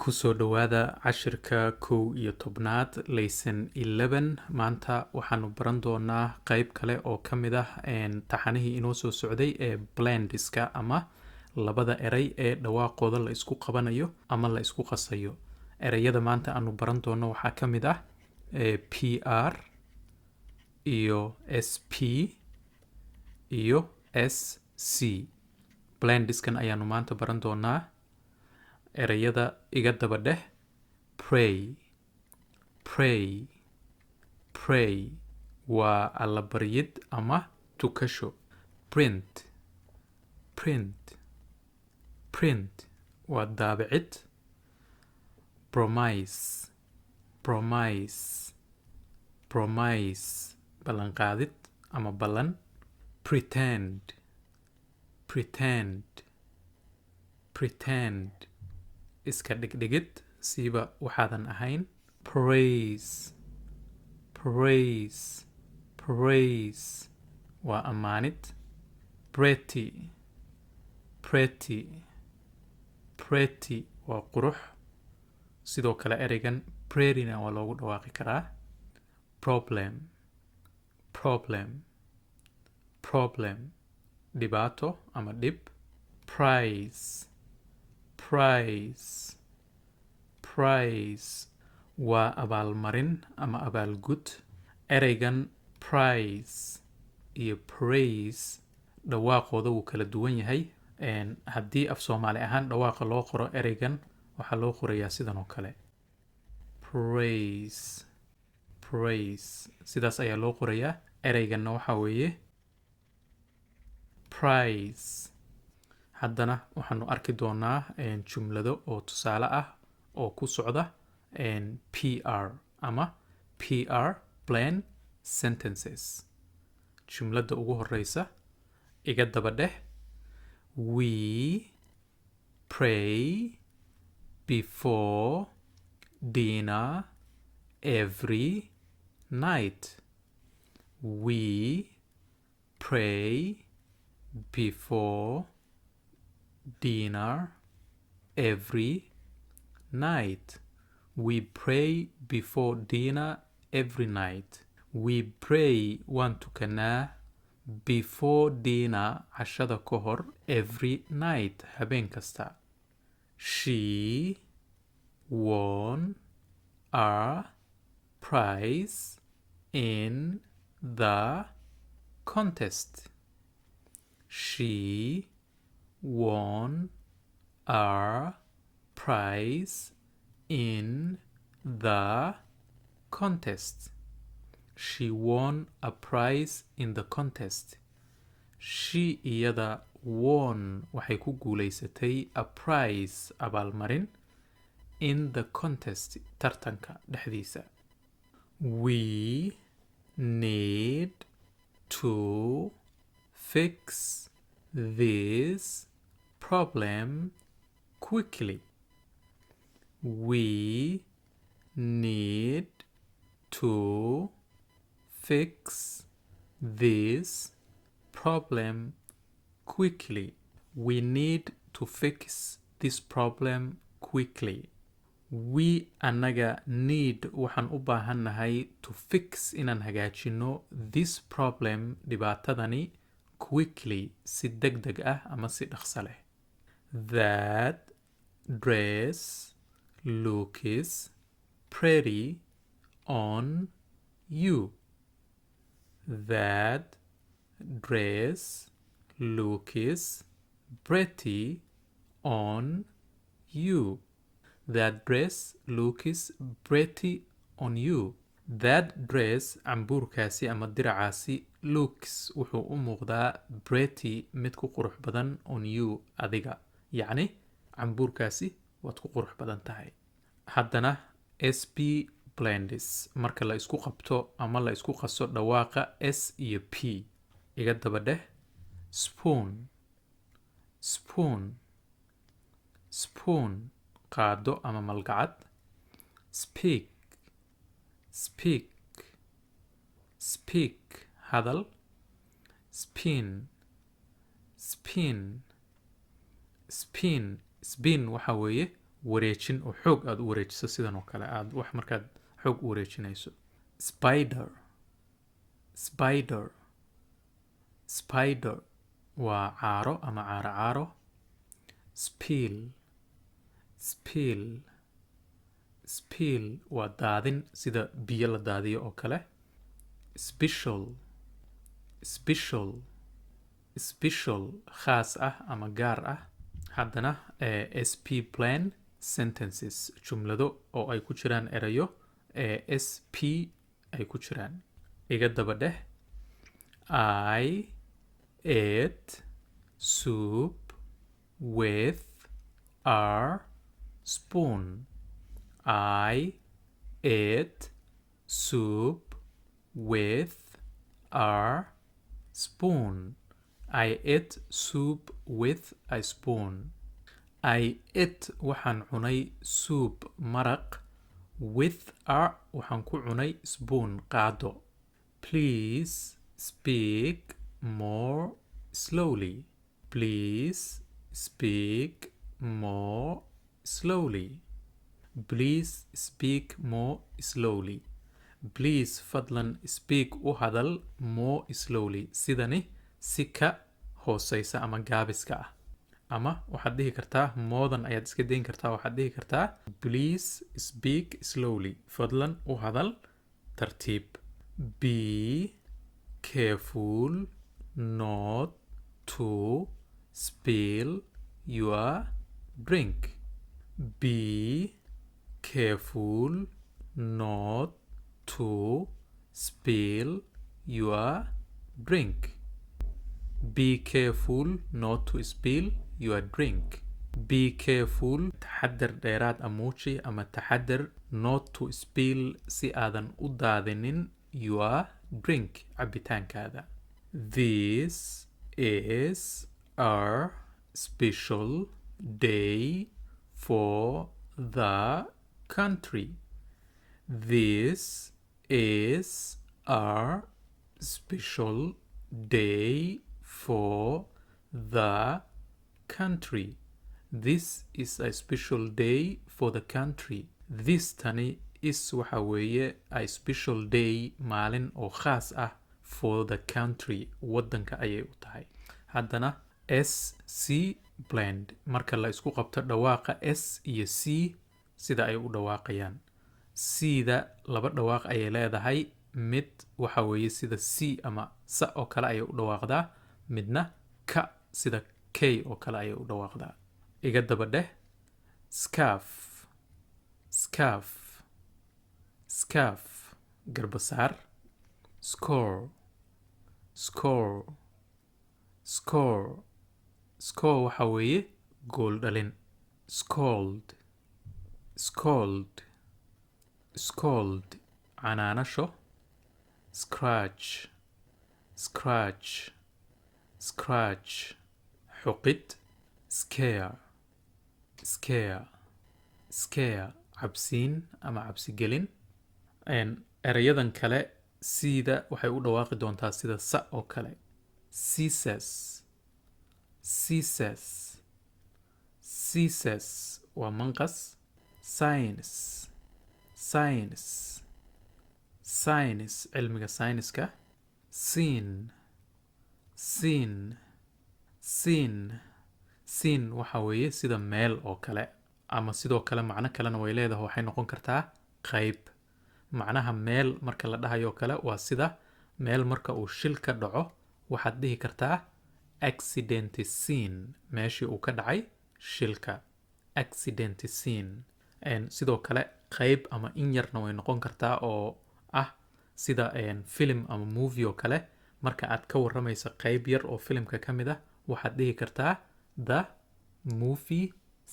kusoo dhawaada cashirka 11aad lesson 11 maanta waxaanu baran doonaa qayb kale oo ka mid ah taxanihii inoo soo socday ee blendiska ama labada eray ee dhawaaqooda la isku qabanayo ama la isku qasayo. erayada maanta aanu baran doono waxaa ka mid ah PR iyo SP iyo SC. blendiskan ayaanu maanta baran doonaa. erayada iga daba dheh: pray, pray, pray waa allabaryid ama tukasho. print, print, print waa daabicid. promise, promise, promise ballanqaadid ama ballan. pretend, pretend, pretend iska dhigdhigid siiba waxaadan ahayn. praise, praise, praise waa ammaanid. pretty, pretty, pretty waa qurux. sidoo kale ereygan prettyna waa loogu dhawaaqi karaa. problem, problem, problem dhibaato ama dhib. prize, prize, prize waa abaalmarin ama abaalgud. ereygan prize iyo praise dhawaaqooda wuu kala duwan yahay. haddii af Soomaali ahaan dhawaaqa loo qoro ereygan waxaa loo qorayaa sidan oo kale: praise, praise sidaas ayaa loo qorayaa. ereyganna waxaa weeye prize. haddana waxaanu arki doonaa jumlado oo tusaale ah oo ku socda PR ama PR blend sentences. jumlada ugu horeysa iga daba dheh: we pray before dinner every night. we pray before dinner every night. we pray before dinner every night. we pray waan tukanaa before dinner cashada ka hor every night habeen kasta. she won a prize in the contest. she won a prize in the contest. she won a prize in the contest. she iyada won waxay ku guuleysatay a prize abaalmarin in the contest tartanka dhexdiisa. we need to fix this problem quickly. we need to fix this problem quickly. we need to fix this problem quickly. we anaga need waxaan u baahannahay to fix inaan hagaajino this problem dhibaatadani quickly si degdeg ah ama si dhaqso leh. that dress looks pretty on you. that dress looks pretty on you. that dress looks pretty on you. that dress cambuurkaasi ama diracaasi looks wuxuu u muuqdaa pretty mid ku qurux badan on you adiga, yacni cambuurkaasi waad ku qurux badan tahay. haddana SP blendis marka la isku qabto ama la isku qaso dhawaaqa S iyo P. iga daba dheh: spoon, spoon, spoon qaado ama malgacad. speak, speak, speak hadal. spin, spin, spin. spin waxa weeye wareejin oo xoog aad u wareejiso sidan oo kale aad wax markaad xoog u wareejinayso spider spider spider waa caaro ama caaro spill spill spill waa daadin sida biyo la daadiyo oo kale special special special khaas ah ama gaar ah haddana sp plan sentences jumlado oo ay ku jiraan erayo sp ay ku jiraan iga daba dheh I ate soup with a spoon. I ate soup with a spoon. I ate soup with a spoon. I ate waxaan cunay soup maraq with a waxaan ku cunay spoon qaado. Please speak more slowly. Please speak more slowly. Please speak more slowly. Please fadlan speak u hadal more slowly. Sidani si ka hooseysa ama gaabiska ah. Ama waxaad dhihi kartaa moodan ayaad iska dayn kartaa waxaad dhihi kartaa please speak slowly. Fadlan u hadal tartiib. Be careful not to spill your drink. Be careful not to spill your drink. Be careful not to spill your drink. Be careful taxadar dheeraad amuuji ama taxadar not to spill si aadan u daadinin your drink cabitaankaada. This is a special day for the country. This is a special day for the country. This is a special day for the country. This tani is waxa weeye a special day maalin oo khaas ah for the country waddanka ayay u tahay haddana sc blend marka la isku qabto dhawaaqa s iyo c sida ay u dhawaaqayaan c-da laba dhawaaq ayay leedahay mid waxa weeye sida c ama sa oo kale ayay u dhawaaqdaa midna ka sida k oo kale ayay u dhawaaqdaa iga daba dheh scarf scarf scarf garbasaar score score score score waxa weeye gool dhalin scold scold scold canaanasho scratch scratch scratch xuqid scare scare scare cabsiin ama cabsigelin erayadan kale sida waxay u dhawaaqi doontaa sida sa oo kale ceases ceases ceases waa manqas science science science cilmiga sayniska scene scene scene scene waxa weeye sida meel oo kale ama sidoo kale macno kalena way leedahay waxay noqon kartaa qayb macnaha meel marka la dhahayo kale waa sida meel marka uu shil ka dhaco waxaad dhihi kartaa accident scene meeshii uu ka dhacay shilka accident scene sidoo kale qayb ama in yarna way noqon kartaa oo ah sida film ama movie oo kale marka aad ka waramayso qayb yar oo filimka ka mid ah waxaad dhihi kartaa the movie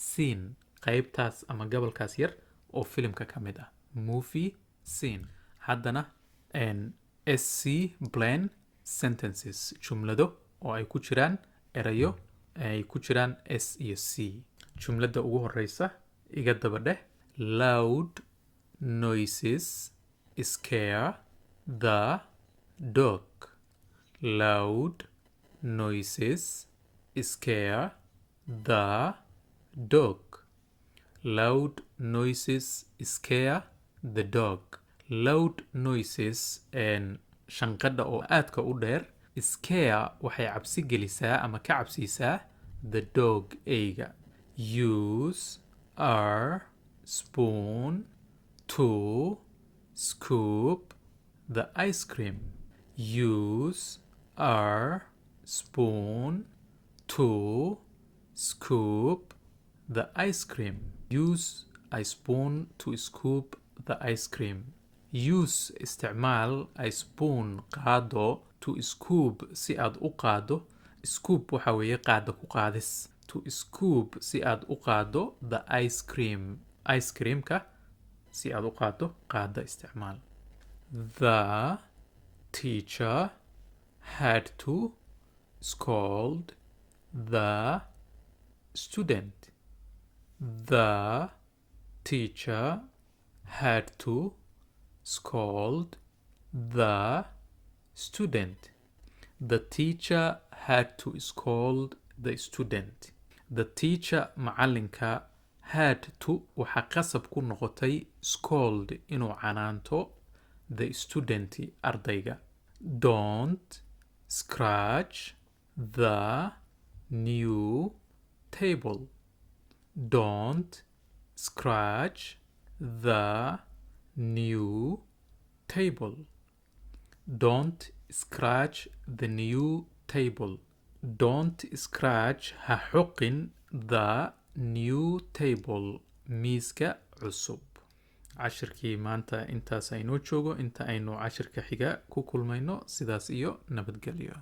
scene qaybtaas ama gobolkaas yar oo filimka ka mid ah movie scene haddana sc blend sentences jumlado oo ay ku jiraan erayo ay ku jiraan s iyo c jumlada ugu horeysa iga daba dheh loud noises scare the dog loud noises scare the dog loud noises scare the dog. Loud noises shanqadha oo aadka u dheer, scare waxay cabsi gelisaa ama ka cabsiisaa the dog eyga. Use a spoon to scoop the ice cream. Use a spoon to scoop the ice cream. Use a spoon to scoop the ice cream. Use استعمال a spoon qaado to scoop si aad u qaado. Scoop waxa weeye qaada ku qaadis. To scoop si aad u qaado the ice cream. Ice cream ka si aad u qaado qaada isticmaal. The teacher had to scold the student. The teacher had to scold the student. The teacher had to scold the student. The teacher macalinka had to waxa qasab ku noqotay scold inuu canaanto the student ardayga. Don't scratch the new table. Don't scratch the new table. Don't scratch the new table. Don't scratch ha xuqin the new table miiska cusub. cashirkii maanta intaas aynoo joogo. Inta aynu cashirka xiga ku kulmayno, sidaas iyo nabadgelyo.